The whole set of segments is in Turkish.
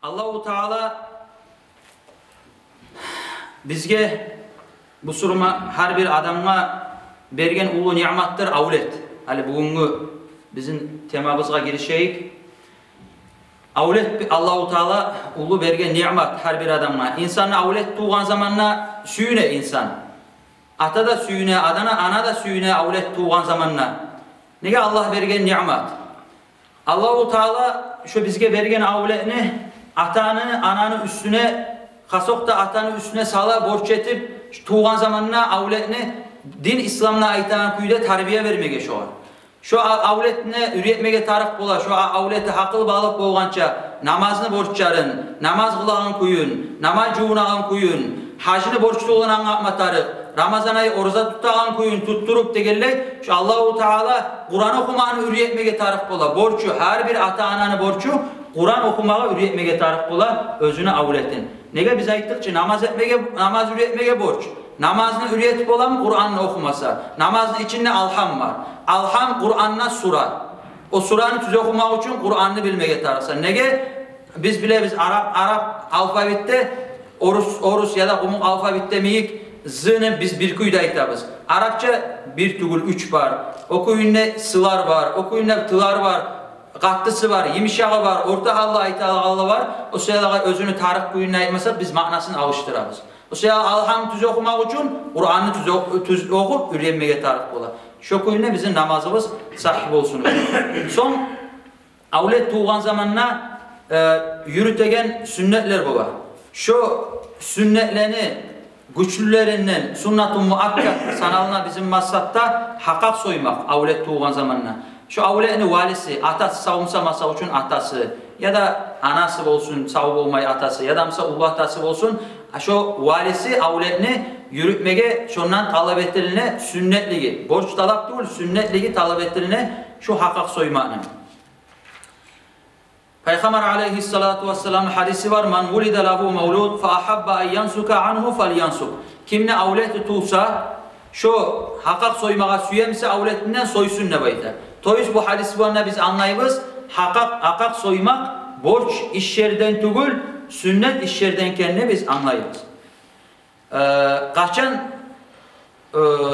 Allahu Teala bizge bu surma her bir adamga bergen ulu nimettir avlet. Hali bugünkü bizim temamızga girişeyik. Avlet Allahu Teala ulu bergen nimet her bir adamga. İnsanın avlet tuğan zamanla süyüne insan. Ata da süyüne, ana da süyüne avlet tuğan zamanla. Nege Allah bergen nimet. Allahu Teala şu bizge bergen avletini atanı, ananı üstüne kasokta atanı üstüne sala borç etip tuğan zamanına avletini din İslam'na aytan kuyuda terbiye vermege şu an. Şu avletine üretmege taraf bola, şu avleti hakıl bağlık bolgança namazını borçların, namaz kılağın kuyun, namaz cuğunağın kuyun, hacını borçlu olan anlatmatarı, Ramazan ayı oruza tutağın kuyun tutturup degelle, şu Allahu Teala Kur'an okumanı üretmege taraf bola, borçu, her bir ata ananı borçu, Kur'an okumağa üretmege taraf bola, özünü avletin. Nege biz ayttıkça namaz üretmege borç. Namazını üretip olan Kur'an'ı okumasa. Namazın içinde alham var. Alham Kur'an'la sura. O suranı tüze okumak için Kur'an'ı bilmeye tarafsa. Nege biz Arap alfabette orus ya da kumuk alfabette miyik zını biz bir kuyda aytabız. Arapça bir tugul üç var. Okuyunne sılar var. Okuyunne tılar var. Katlısı var, yemişağı var, orta hallı aytalı var. O sırada özünü tarih kuyununa aytmasa biz manasını alıştırırız. O sırada alham tüz okumak için Kur'an'ı tüz okup üretmeye tarih ola. Şu kuyununa bizim namazımız sahip olsun. Son avlet tuğan zamanına yürütegen sünnetler baba. Şu sünnetlerini güçlülerinden sünnet-i muakkat sanalına bizim mazhabta hakak soymak avlet tuğan zamanına. Şu avletini valisi, atası savunsa masa için atası ya da anası olsun savun olmayı atası ya da mesela ulu atası olsun şu valisi avletini yürütmege şundan talep ettiğine sünnetligi, borç talep değil sünnetligi talep ettiğine şu hakak soymanı. Peygamber aleyhissalatu vesselam hadisi var. Man vulida lahu mevlud fa ahabba en yansuka anhu falyansuk. Kimne avleti tuğsa şu hakak soymağa süyemse avletinden soysun ne bayta. Toyuz bu hadis bu biz anlayımız hakak soymak borç işlerden tugul sünnet işlerden kendine biz anlayımız. Kaçan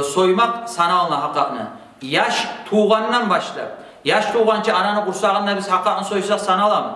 soymak sanalına hakakını yaş tuğandan başlar. Yaş tuğanca ananı kursağında biz hakakını soysak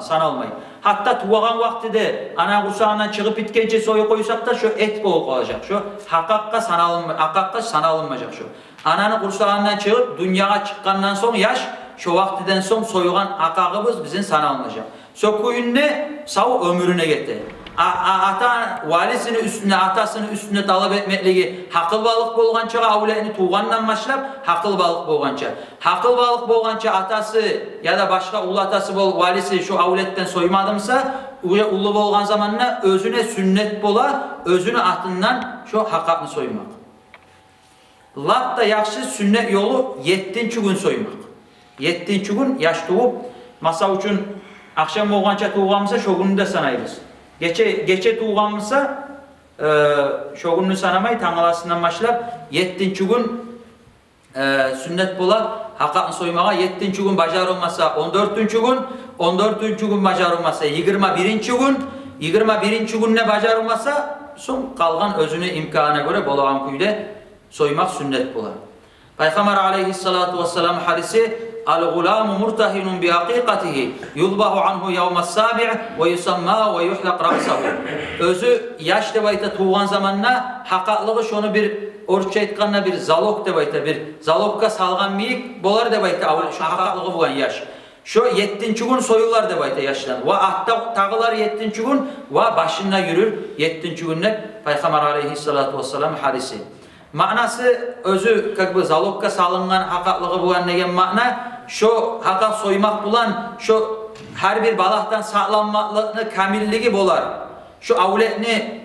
sanalmayı. Hatta tuğan vaktide ana kursağından çıkıp bitkençe soyu koysak da şu et boğuk olacak. Şu hakakka sanalınmayacak şu. Ananı kursağından çıkıp dünyaya çıkkandan sonra yaş şu vaktiden sonra soyulan hakakımız bizim sanalmayacak. Sokuyun ne? Sav ömrüne gitti. Ata valisini üstüne, atasını üstüne talep etmekliği hakıl balık bolgança avletini tuğandan başlap hakıl balık bolgança. Hakıl balık bolgança atası ya da başka ulu atası bol valisi şu avletten soymadımsa ulu bolgan zamanla özüne sünnet bola, özünü atından şu hakakını soymak. Latta yaxşı sünnet yolu 7. gün soymak. 7. gün yaş tuğup masa üçün akşam bolgança tuğamıza şogununu da sanayırız. Geçe tuğanmısa şogununu sanamay tangalasından başlap 7. gün sünnet bola hakakını soymağa 7. gün bacar olmasa 14. gün 14. gün bacar olmasa 21. gün 21. gün ne bacar olmasa son kalgan özünü imkanına göre bolağan kuyuda soymak sünnet bola. Peygamber aleyhissalatu vesselam hadisi Al-gulamu murtahinun bi hakikatihi yuzbahu anhu yevmes sabi' ve yusamma ve yuhlaq ra'sahu. Özü yaş debayta tuğan zamanna hakaklığı şunu bir orçça etkanla bir zalok debayta bir zalokka salgan miyik bolar debayta şu hakaklığı bulan yaş. Şu 7. gün soyular debayta yaşlan. Ve atta tağılar 7. gün ve başına yürür 7. günler Peygamber aleyhissalatu vesselam hadisi. Manası özü zalokka salıngan hakaklığı bulan negen ma'na şu hakak soymak bulan şu her bir balaktan sağlanmaklığını kamilliği bolar. Şu avletini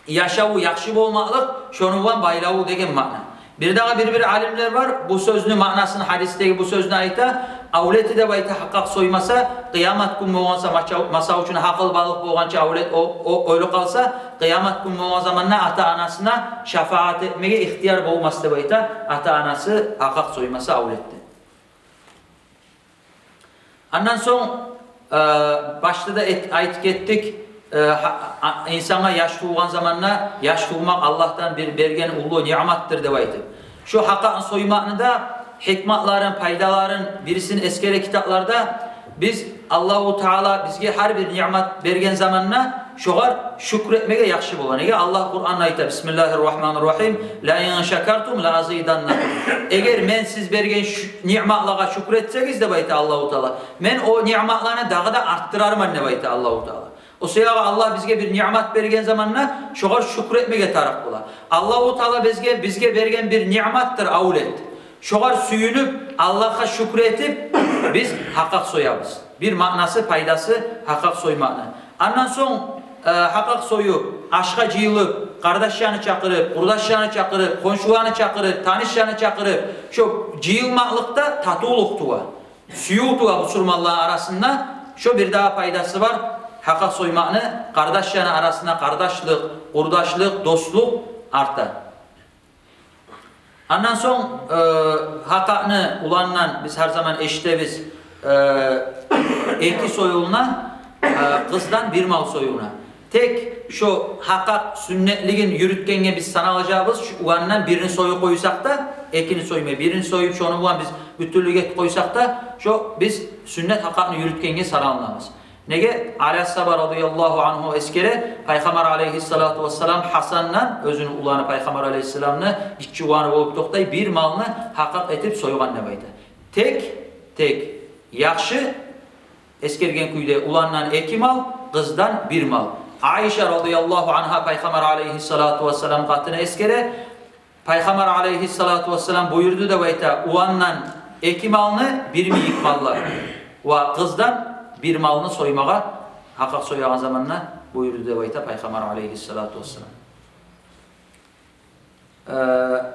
yaşavu yakşı bolmaklık şonuvan baylavu degen ma'na. Bir daha bir alimler var bu sözünü manasını hadisteki bu sözünü ayta avleti de bayta hakak soymasa kıyamet gün boğansa masa uçuna hakıl balık boğanca avlet o öyle kalsa kıyamet gün boğan zamanla ata anasına şefaat etmeye ihtiyar boğması da bayta ata anası hakak soymasa avletti. Ondan sonra başta da aytıp kettik. İnsana yaş tuğan zamanla yaş tuğmak Allah'tan bir bergen ulu nimettir dep aytıp. Şu haqqın soymağını da hikmatların, paydaların birisini eskere kitaplarda biz Allahu Teala bizge her bir nimet bergen zamanla şoğar şükretmege yaxşı bolan. Ege Allah Kur'an'da ayta Bismillahirrahmanirrahim la in şakartum la azidannakum. Eğer men siz bergen nimetlara şükretseniz de bayta Allahu Teala. Men o nimetlarını daha da arttırarman ne bayta Allahu Teala. O sebeple Allah bizge bir nimet bergen zamanla şoğar şükretmege taraf bola. Allahu Teala bizge bergen bir nimettir avlet. Şoğar süyünüp Allah'a şükretip biz hakkak soyabız. Bir manası, paydası hakkak soymağını. Ondan son hakkak soyup, aşka cıyılıp, kardeşlerini çakırıp, kurdaşlarını çakırıp, konşularını çakırıp, tanışlarını çakırıp, şu cıyılmaklıkta tatuluk tuva. Suyu tuva bu surmalların arasında şu bir daha paydası var. Hakkak soymağını, kardeşlerin arasında kardeşlik, kurdaşlık, dostluk artar. Ondan son hakkını ulanla biz her zaman eşte biz eki soyuluna kızdan bir mal soyuluna. Tek şu hakkak sünnetliğin yürütkenge biz sana alacağız. Şu ulandan birini soyu koysak da ekini soymaya. Birini soyup şu onu ulan biz bütünlüğe koysak da şu biz sünnet hakkını yürütkenge sana alınamız. Nege? Aleyhisselam radıyallahu anhu eskere Peygamber aleyhissalatu vesselam Hasan'la özünün ulanı Peygamber aleyhisselam'la iki ulanı olup toktay bir malını hakkak etip soygan ne baydı. Tek yakşı eskergen kuyda ulandan iki mal, kızdan bir mal. Ayşe radıyallahu anha Peygamber aleyhissalatu vesselam katına eskere Peygamber aleyhissalatu vesselam buyurdu da bayta ulandan iki malını bir miyik mallar ve kızdan bir malını soymağa hakkak soyağın zamanla buyurdu da bayta Peygamber aleyhissalatu vesselam.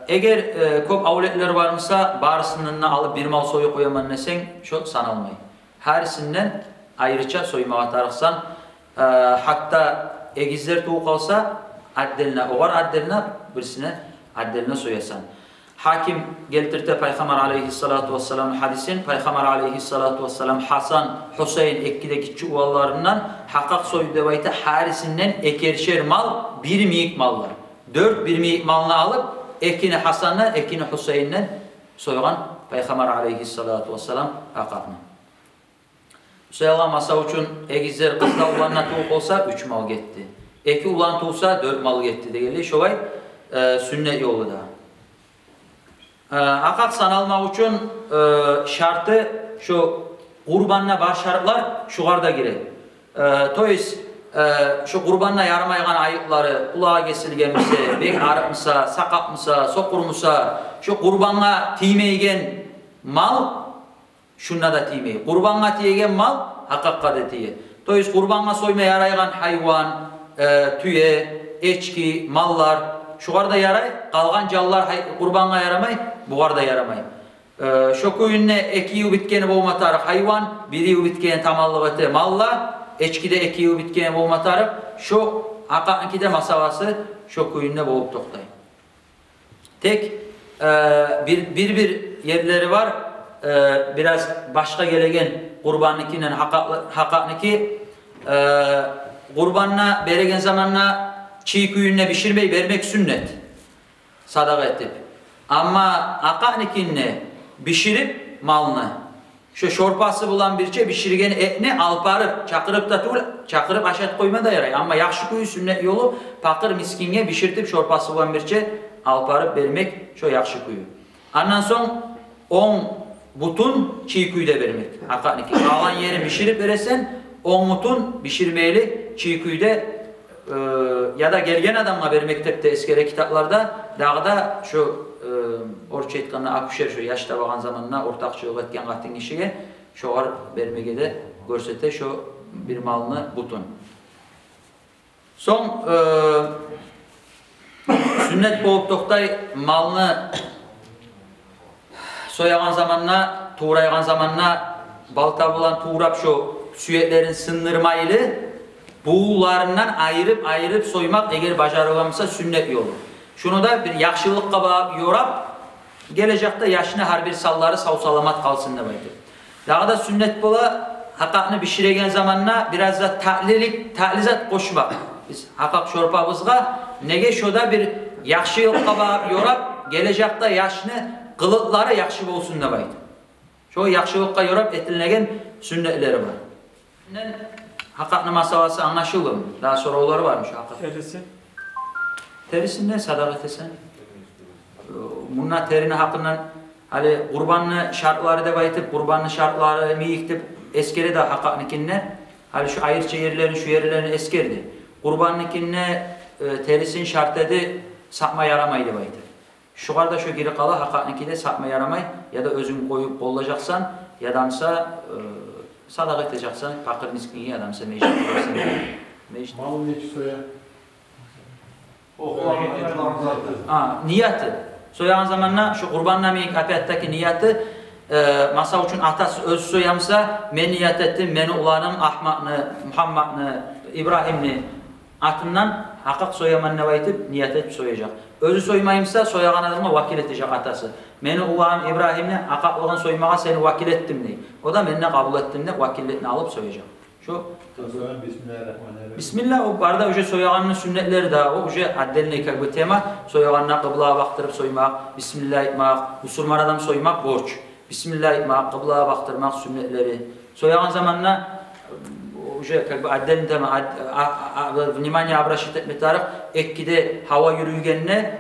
Eğer köp avletler varmasa barısından alıp bir mal soyu koyaman desen çok sanılmayı. Herisinden ayrıca soymağa tarıksan hatta egizler tuğuk alsa addeline, oğar addeline birisine addeline soyasan. Hakim geltirte Peygamber aleyhissalatu vesselam hadisin Peygamber aleyhissalatu vesselam Hasan, Hüseyin ekkideki çuvallarından hakkak soyu debayta harisinden ekerşer mal bir miyik mallar. 4 bir miyik malını alıp ekini Hasan'dan, ekini Hüseyin'den soygan Peygamber aleyhissalatu vesselam hakkakını. Soyalmasa için egizler kızda ulanına tuğuk olsa 3 mal gitti. Eki ulan tuğsa 4 mal gitti deyildi. Şovay sünnet yolu da. Hakkak sanalmak için şartı şu kurbanına bar şartlar şugarda girer. Toys şu kurbanına yaramaygan ayıkları kulağa kesilgenmişse, bek arıkmışsa, sakatmışsa, sokurmuşsa, şu kurbanına tiymeygen mal şunna da tiymey. Kurbanına tiyegen mal hakkakka da tiye. Toys kurbanına soymaya yaraygan hayvan, tüye, eçki, mallar şugarda yaray, kalgan callar kurbanına yaramay, bugarda yaramay. Şu köyünne ekiyi bitkeni boğmatarık hayvan, biri bitkeni tamallığı malla, eçkide ekiyi bitkeni boğmatarık, şu akankide masavası şu köyünne boğup toktay. Tek bir yerleri var, biraz başka gelegen kurbanlıkinin hakakniki kurbanına beregen zamanla çiğ kuyunne pişirmeyi vermek sünnet. Sadaka etip. Ama akanikinne pişirip malını. Şu şorpası bulan birçe pişirgen etini alparıp, çakırıp da tuğla, çakırıp aşat koyma da yaray. Ama yakşı kuyu sünnet yolu pakır miskinge pişirtip şorpası bulan birçe alparıp vermek şu yakşı kuyu. Ondan son 10 butun çiğ kuyu da vermek. Akanikin. Kalan yeri pişirip veresen 10 butun pişirmeyeli çiğ kuyu da ya da gelgen adamga vermektepte eskere kitaplarda dağda şu orça etkanına aküşer şu yaşta bakan zamanına ortakçılık etken katın kişiye şoğar vermege de görsete şu bir malını butun. Son sünnet boğup toktay malını soyagan zamanına, tuğrayagan zamanına balta bulan tuğrap şu süyetlerin sındırmaylı buğularından ayırıp soymak eğer başarılamasa sünnet yolu. Şunu da bir yakşılıkka bağıp yorap, gelecekte yaşına her bir salları sağ salamat kalsın demektir. Daha da sünnet bola hakakını pişiregen zamanla biraz da ta'lizat koşmak. Biz hakak şorpabızga nege şoda bir yaxşı yolqa yorap, gelecekte yaşını kılıkları yaxşı bolsun da baydı. Şu yaxşı yolqa yorap etilnegen sünnetleri var. Hakakны masalası anlaşıldı mı? Daha soruları varmış hakak. Terisi? Terisinden sadak etesen. Bunlar terini hakkından hali kurbanlı şartları da baytıp, kurbanlı şartları miyiktip eskeri de hakaknikinne hali şu ayırça yerlerin şu yerlerini eskerdi. Kurbannikinne terisin şartladı sapma yaramaydı baydı. Şu kadar şu geri kala hakaknikide sapma yaramay ya da özün koyup bollacaksan ya damsa sadak edeceksen fakir miskin adamsa mecbur olursan mecbur. Malın içi soya. Niyatı. Soyan zamanla şu kurban namiyik apiyattaki niyatı masa üçün atası öz soyamsa men niyat ettim, meni ulanım Ahmak'ını, Muhammed'ını, İbrahim'ni atından hakak soyaman ne baytıp niyat edip soyacak. Özü soymayımsa soyagan adama vakil edecek atası. Meni ulanım İbrahim'ni hakaklığın soymağa seni vakil ettim diye. O da menine kabul ettim de vakilletini alıp soyacak. Şu Bismillahirrahmanirrahim. Bismillah o barda uje soyaganın sünnetleri da o uje addelne bu tema soyaganına kıblaya baktırıp soymak, Bismillah etmek, musulman adam soymak borç. Bismillah etmek, kıblaya baktırmak sünnetleri. Soyagan zamanla uje addelne tema vнимание обращать etmek tarih ekkide hava yürüygenine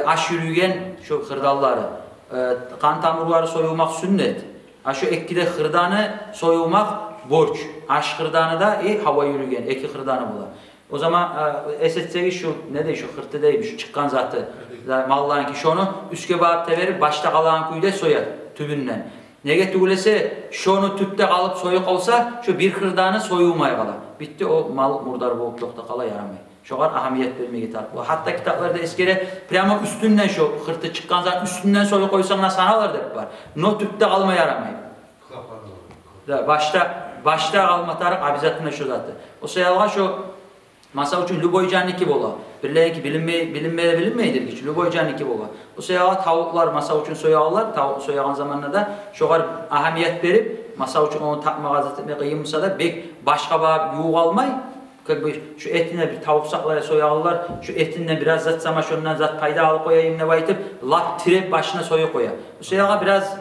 aş yürüygen şu hırdalları kan tamurları soyulmak sünnet. Şu ekkide hırdanı soyulmak borç. Aş hırdanı da hava yürüyen, eki hırdanı bula. O zaman esetsegi şu ne de şu hırtı değil, şu çıkan zatı. Malların ki şunu üske bağıp verir, başta kalan kuyuda soyar tübünden. Nege tügülese şunu tüpte kalıp soyuk olsa şu bir hırdanı soyulmaya kala. Bitti o mal murdar boğup yokta kala yaramay. Şu kadar ahamiyet vermeye gitar. Hatta kitaplarda eskere prema üstünden şu hırtı çıkan zat üstünden soyuk koysan sanalar da var. No tüpte kalmaya yaramay. Başta almatarık abizatına şu zatı. O sayalga şu masa üçün lüboycaniki bola. Birleğinki bilinmeydir ki lüboycaniki bola. O sayalga tavuklar masa üçün soyağlar. Tavuk soyağın zamanında da şoğar ahamiyet verip masa üçün onu takma gazet etmeye kıyımsa da bek başka bağ yuğ almay. Şu etine bir tavuk saklaya soyağlar. Şu etinden biraz zat sama şundan zat payda alıp koyayım ne baytıp lap tirep başına soyu koya. O sayalga biraz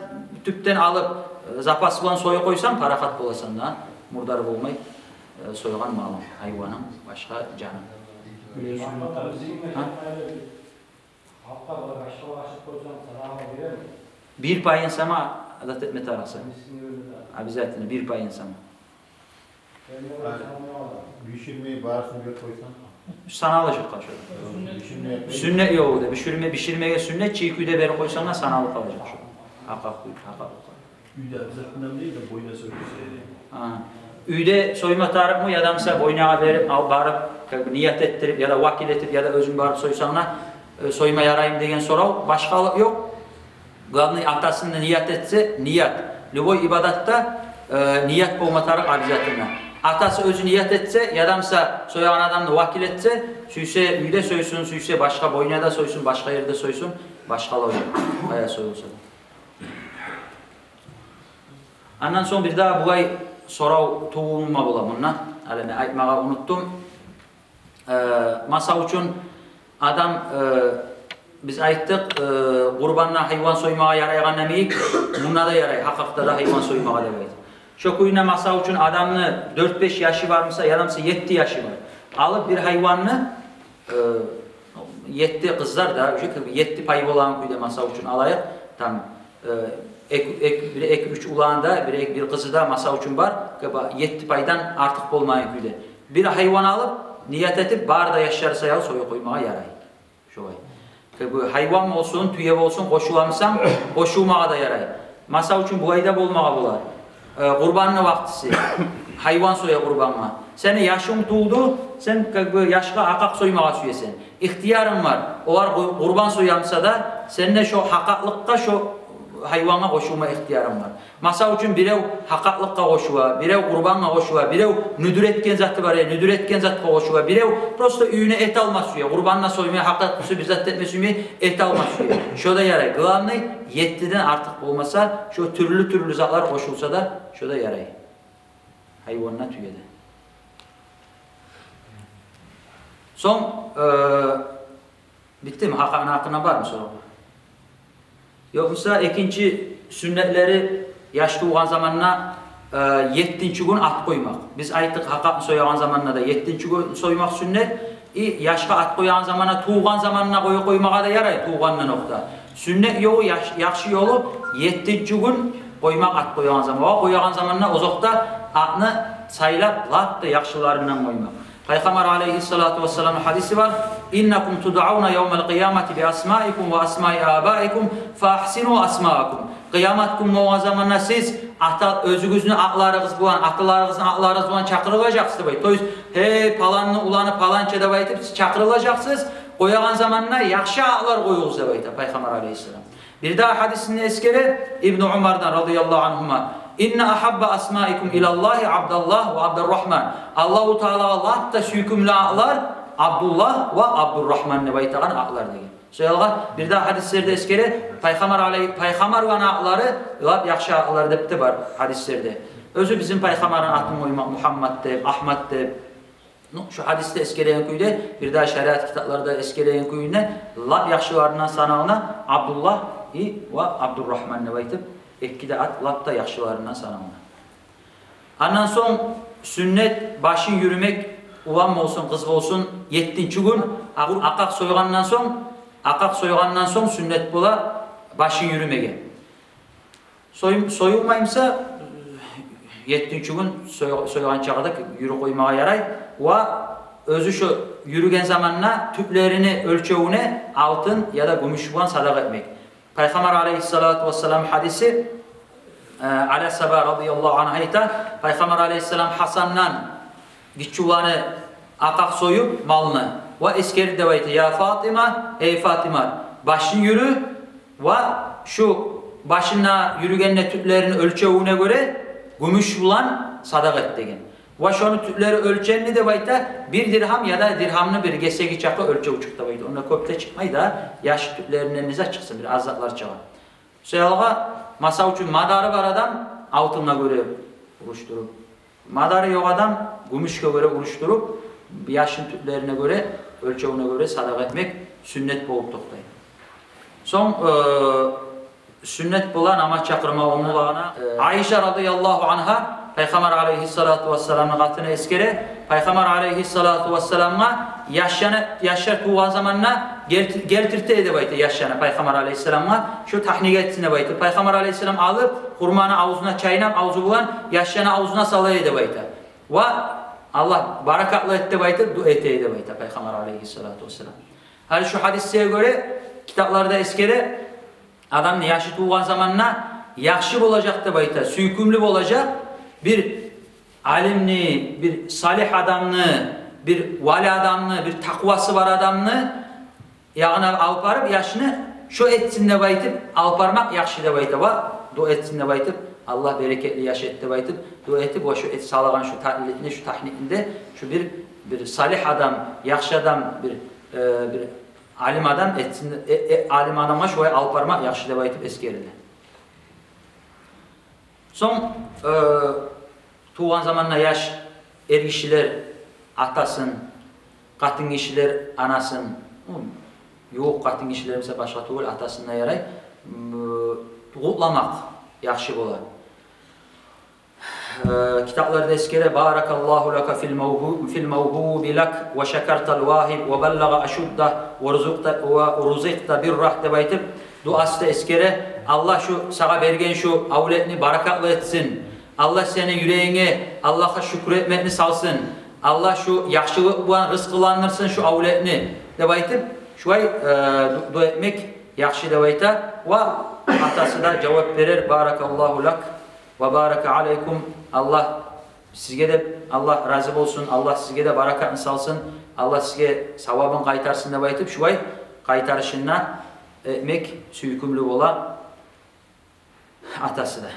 tüpten alıp zapas bulan soya koysan parakat bulasan da murdar olmay soygan malım, hayvanım, başka canım. Bir pay insama adat etme tarafsa. Abizatını bir pay insama. Pişirmeyi bağırsın bir koysan. Sana alışık kaçıyor. Sünnet yok da pişirmeye sünnet çiğ küyde beri koysan da sana alıp kalacak şu. Hakak kuy, hakak. Üyde abizatından değil de boyuna söylüyorsun. Üyde soyma tarık mı ya da mesela boyuna verip bağırıp niyet ettirip ya da vakil ettirip ya da özün bağırıp soysanla soyma yarayım degen sorav başka yok. Gavni atasını niyet etse niyet. Lüboy ibadatta niyet olma tarık abizatına. Atası özü niyet etse ya da mesela soyan adam da vakil etse süyse üyde soysun, süyse başka boyuna da soysun, başka yerde soysun, başka olur. Baya soyulsa. Ondan sonra bir daha bu ay sorav tuğulma bula bundan. Alemi aytmağa unuttum. Masa üçün adam biz ayttık kurbanla hayvan soymağa yaraygan nemeyik. Buna da yaray. Hakakta da hayvan soymağa da yaray. Şu kuyuna masa üçün adamlı 4-5 yaşı varmışsa ya da 7 yaşı var. Alıp bir hayvanını 7 kızlar da 7 payı olan kuyuda masa üçün alayak. Tam ek 3 ulağında bir kızı da masa üçün var. 7 paydan artık olmayan kuyuda. Bir hayvan alıp niyet edip barda yaşarsa ya soya koymağa yaray. Şu ay. Bu hayvan mı olsun, tüyev olsun koşulamsam koşulmağa da yaray. Masa üçün bu ayda olmağa bular. Kurbanlı vaktisi. Hayvan soya kurbanma. Seni yaşın tuğdu, sen yaşka hakak soymağa süyesen. İhtiyarın var. Olar kurban soyamsa da seninle şu hakaklıkta şu hayvana koşulma ihtiyarın var. Masa üçün birev hakaklıkka koşuva, birev kurbanla koşuva, birev nüdür etken zatı var ya, nüdür etken zatı koşuva, birev prosto üyüne et alma suya, kurbanla soymaya, hakaklısı bizzat etme suya, et alma suya. Şurada yaray. Gılanlı 7'den artık olmasa, şu türlü zatlar koşulsa da şurada yaray. hayvanına tüyede. Son bitti mi? Hakkına var mı soru? Yoksa ikinci sünnetleri yaş tuğan zamanına 7. gün at koymak. Biz ayttık hakkını soyağın zamanına da 7. gün soymak sünnet. Yaşka at koyan zamana tuğan zamanına koymağa da yaray tuğanlı nokta. Sünnet yolu yaxşı yolu 7. gün koymak at koyan zamana. O koyan zamanına ozokta atını saylap lap da yaxşılarından koymak. Peygamber aleyhissalatu vesselam hadisi var. İnnekum tud'auna yevmel kıyameti bi asmaikum ve asmai abaikum fa ahsinu asmaakum. Kıyamet günü o zamanla siz özünüzün aklarınız bulan, atalarınızın aklarınız bulan çakırılacaksınız. Toyuz hey palanını ulanı palançada baytıp siz çakırılacaksınız. Koyağın zamanına yaxşı aklar koyuğuz da baytıp Peygamber aleyhisselam. Bir daha hadisinin eskeri İbn-i Umar'dan radıyallahu anhuma. İnne ahabba asmaikum ilallahi Abdullah ve Abdurrahman. Allahu Teala Allah da süykümlü aklar Abdullah ve Abdurrahman ne baytağın aklar degen. Söyleyalga bir daha hadislerde eskeri Peygamber ve akları lap yaxşı aklar depti var hadislerde. Özü bizim Peygamber'in atını koymak Muhammed de, Ahmet de. Şu hadiste eskeleyen kuyuda bir daha şeriat kitaplarda eskeleyen kuyuda lap yaxşılarından sanağına Abdullah ve Abdurrahman ne baytıp ekkide at lap da yaxşılarından sanağına. Ondan son sünnet başın yürümek ulan olsun kız olsun 7. gün akak soygandan son sünnet bula başın yürümege. Soyulmayımsa 7. gün soygan çağda yürü koymaya yaray ve özü şu yürügen zamanla tüplerini ölçeğine altın ya da gümüş bulan sadaka etmek. Peygamber aleyhissalatu vesselam hadisi Ala Sabah radıyallahu anh ayta Peygamber aleyhisselam Hasan'dan gitçulanı akak soyup malını ve eskeri devayeti ya Fatıma ey Fatıma başın yürü ve şu başına yürügenle tüplerini ölçeğine göre gümüş bulan sadaka et degen. Ve şunu tüpleri ölçenli devayta bir dirham ya da dirhamını bir gesegi çakı ölçeği çıktı devayta. Onunla köpte çıkmayı da yaş tüplerinin nize çıksın bir azatlar çıkar. Söyleyalga masa için madarı var adam altınla göre uruşturup. Madarı yok adam gümüşke göre uruşturup yaşın tüplerine göre ölçeğine göre sadaka etmek sünnet bolup toktaydı. Son sünnet bulan ama çakırma onulağına Ayşe radıyallahu anha Peygamber aleyhissalatu vesselam'ın katına eskere Peygamber aleyhissalatu vesselam'a yaşar tuğan zamanına geltirte edebaydı yaşana Peygamber aleyhisselam'a şu tahnik etsine baydı. Peygamber aleyhisselam alıp hurmanı ağzına çayınam ağzı bulan yaşana ağzına salay edebaydı. Ve Allah barakatlı etti baydı, dua ete baydı Peygamber aleyhissalatu vesselam. Hani şu hadiseye göre kitaplarda eskere adam yaşı tuğan zamanına yaxşı olacak da baydı, süykümlü olacak bir alimli, bir salih adamlı, bir vali adamlı, bir takvası var adamlı yağına alparıp yaşını şu etsinde baytıp alparmak yaxşı da baytıp dua etsinde baytıp Allah bereketli yaş etti baytıp dua etip o şu et sağlagan şu tahlilinde şu tahnikinde şu bir salih adam, yaxşı adam bir alim adam etsinde alim adama şu alparmak yaxşı da baytıp eskerildi. Son tuğan zamanla yaş kişiler atasın, katın kişiler anasın, yok katın kişiler mesela başka tuğul atasına yaray kutlamak yaxşı bolar. Kitaplarda eskere barakallahu laka fil mevhubi lak ve şekertel vahib ve bellaga aşudda ve ruzikta birrah debaytip duası da eskere Allah şu sana bergen şu avletini barakatlı etsin. Allah senin yüreğine Allah'a şükür etmekini salsın. Allah şu yaxşılık bulan rızkılanırsın şu avletini debaytip şu ay dua etmek yaxşı debayta ve atası da cevap verir barakallahu lak ve baraka aleykum Allah sizge de Allah razı olsun Allah sizge de barakatını salsın Allah sizge savabını kaytarsın debaytip şu ay kaytarışına etmek süykümlü olan atası da.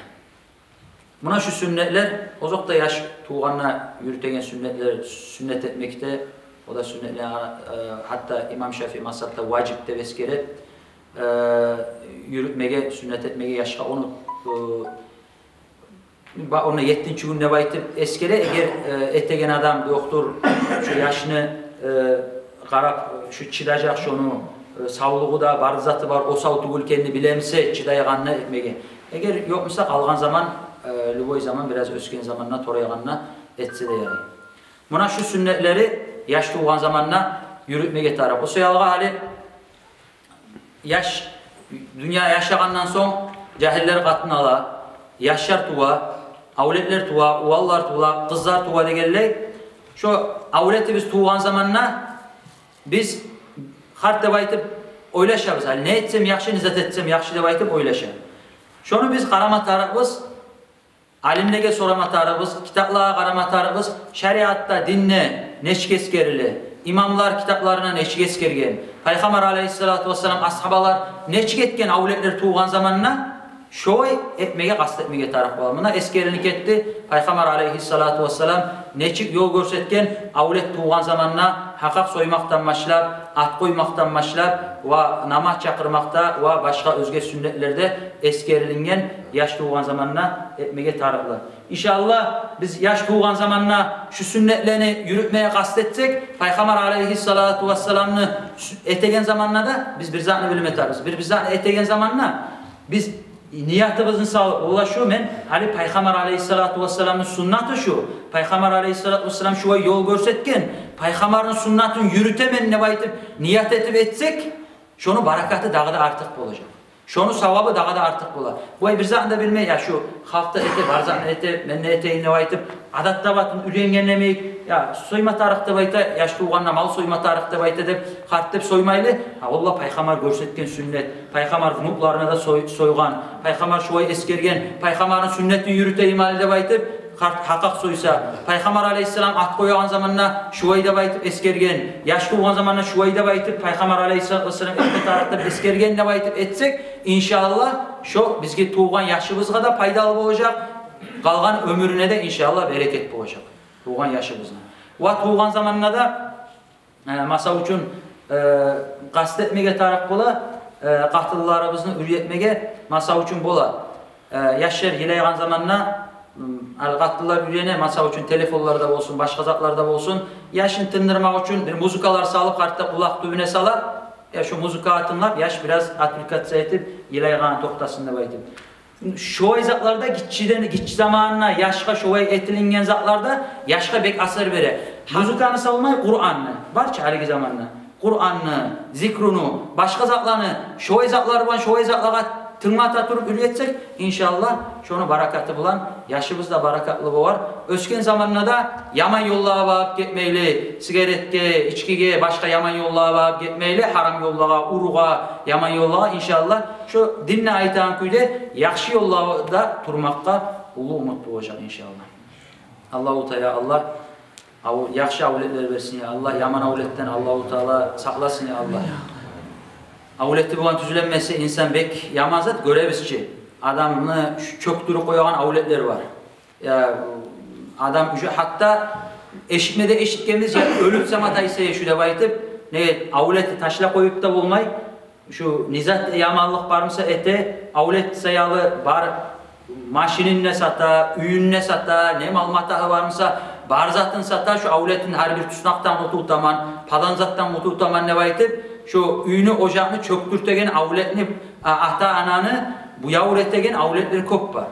Buna şu sünnetler, ozokta yaş tuğanla yürütegen sünnetler sünnet etmekte, o da sünnetler hatta İmam Şafii mazhabta vacip de veskere yürütmege, sünnet etmege yaşa onu Onu 7-ci günde baytib eskere eğer etegen adam doktor şu yaşını qarab şu çidacak şunu sağlığı da bar zatı var o sağ tugulkenini bilemse çidayğanına etmege. Eğer yokmuşsa kalgan zaman lüboy zaman biraz ösken zamanına torayğanına etse de yarayı. Buna şu sünnetleri yaş tuğan zamanına yürütmege taraf. O soyalga hali yaş dünya yaşagandan son cahiller katını ala, yaşlar tuğa, avletler tuğa, uvallar tuğa, kızlar tuğa degeley. Şu avleti biz tuğan zamanına biz hart deb aytib oylaşabız. Hali ne etsem yaxşı, nizat etsem yaxşı deb aytib oylaşa. Şunu biz qaramatarabız, alimlerge soramatarabız, kitaplara qaramatarabız, şeriatta, dinne neçik eskerili, imamlar kitaplarına neçik eskergen, Peygamber aleyhissalatu vesselam ashabalar neçik etken avletler tuğan zamanına şoy etmege kast etmege taraf var. Buna eskerilik etti. Peygamber aleyhissalatu vesselam neçik yol görsetken avlet tuğan zamanına hakak soymaktan başlap, at koymaktan başlap ve namaz çakırmakta ve başka özge sünnetlerde eskerilingen yaş tuğan zamanına etmege taraflar. İnşallah biz yaş tuğan zamanına şu sünnetlerini yürütmeye kastetsek Peygamber aleyhissalatu vesselam'ını etegen zamanına da biz bir zatını bilim etarız. Bir zatını etegen zamanına biz niyatımızın sağlığı ola şu men Ali Peygamber aleyhissalatu vesselam'ın sünnatı şu. Peygamber aleyhissalatu vesselam şu yol görsetken Peygamber'in sünnatını yürütemen ne baytip niyat etip etsek şunu barakatı daha da artık olacak. Şunu savabı daha da artık ola. Bu bir zatında bilme ya şu halkta ete barzan ete menne eteğin ne baytip adatta batın ürengenlemeyik ya soyma tarihte bayta yaş tuğanla mal soyma tarihte bayta dep hart dep soymaylı. Allah Peygamber görsetken sünnet, Peygamber nutlarına da soygan, Peygamber şoy eskergen, Peygamber'in sünnetini yürüteyim halde baytip hakak soysa, Peygamber aleyhisselam at koyulan zamanına şuvayda baytıp eskergen, yaş tuğan zamanına şuvayda baytıp Peygamber aleyhisselam etme tarihte eskergen de baytıp etsek inşallah şu bizge tuğan yaşımızga da faydalı olacak, kalgan ömrüne de inşallah bereket olacak. Tuğan yaşımızga. Ve tuğan zamanına da masa üçün kast etmege taraf bola, katıllarımızın üretmege masa üçün bola. Yaşlar yileygan zamanına Al-Gatlılar üreyene masa üçün telefonlarda olsun, başka zatlarda olsun, yaşını tındırmak için bir muzikalar salıp kartta kulak düğüne salap, ya şu muzika atınlap, yaş biraz aplikasyon etip, yılayğanı toktasında baytip. Şovay zatlarda gitçi zamanına, yaşka şovay etilingen zatlarda, yaşka bek asır bere. Muzikanı savunmayı Kur'an'ını, barça haligi zamanına. Kur'an'ını, zikrunu, başka zatlarını, şovay zatları var, şovay zatlara tırmata turup üretsek inşallah şunu barakatı bulan yaşımızda barakatlı bu var. Ösken zamanına da yaman yollara bağıp gitmeyli, sigaretge, içkige, başka yaman yollara bağıp gitmeyli, haram yollara, uruğa, yaman yollara inşallah şu dinle aytan kuyde yakşı yollarda turmakka ulu umutlu olacak inşallah. Allah-u Teala Allah yakşı avletler versin ya Allah, yaman avletten Allah-u Teala saklasın ya Allah. Avleti bulan tüzülenmesi insan bek yamazat görevizçi. Adamını çöktürü koyan avletler var. Ya, adam hatta eşitmede eşitkemiz ya ölüp samataysa şu da baytıp ne avleti taşla koyup da bulmay. Şu nizat yamanlık varmasa ete avlet sayalı bar maşininle sata, üyünle sata, ne malmatağı varmasa barzatın sata şu avletin her bir tüsnaktan mutu taman, padanzattan mutu taman ne baytıp şu üyünü ocağını çöktürtegen avletini ata ananı bu yavretegen avletleri kop var.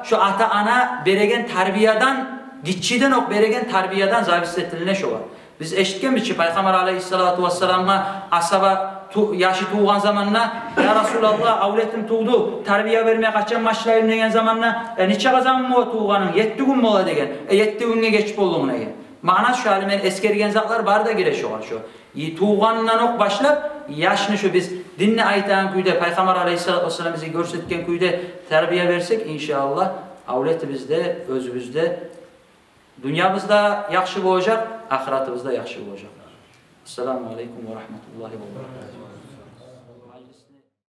Şu ata ana beregen terbiyadan gitçiden ok beregen terbiyadan zavislettiline şu var. Biz eşitken biçi Peygamber aleyhissalatu vesselam'a asaba yaşı tuğan zamanına ya Resulallah avletim tuğdu terbiye vermeye kaçan başlayayım degen zamanına niçe kazan mı tuğanın 7 gün mü ola degen 7 günge geçip olduğuna degen. Manası şu halimen eskerigen zatlar bar da gireş var şu. Tuğanından ok başlap yaşını şu biz dinle aytan kuyda Peygamber aleyhissalatu vesselam bizi görsetken kuyda terbiye versek inşallah avleti bizde özümüzde dünyamızda yakşı olacak, ahiretimizde yakşı olacak. Esselamu aleyküm ve rahmetullahi ve berekatuhu.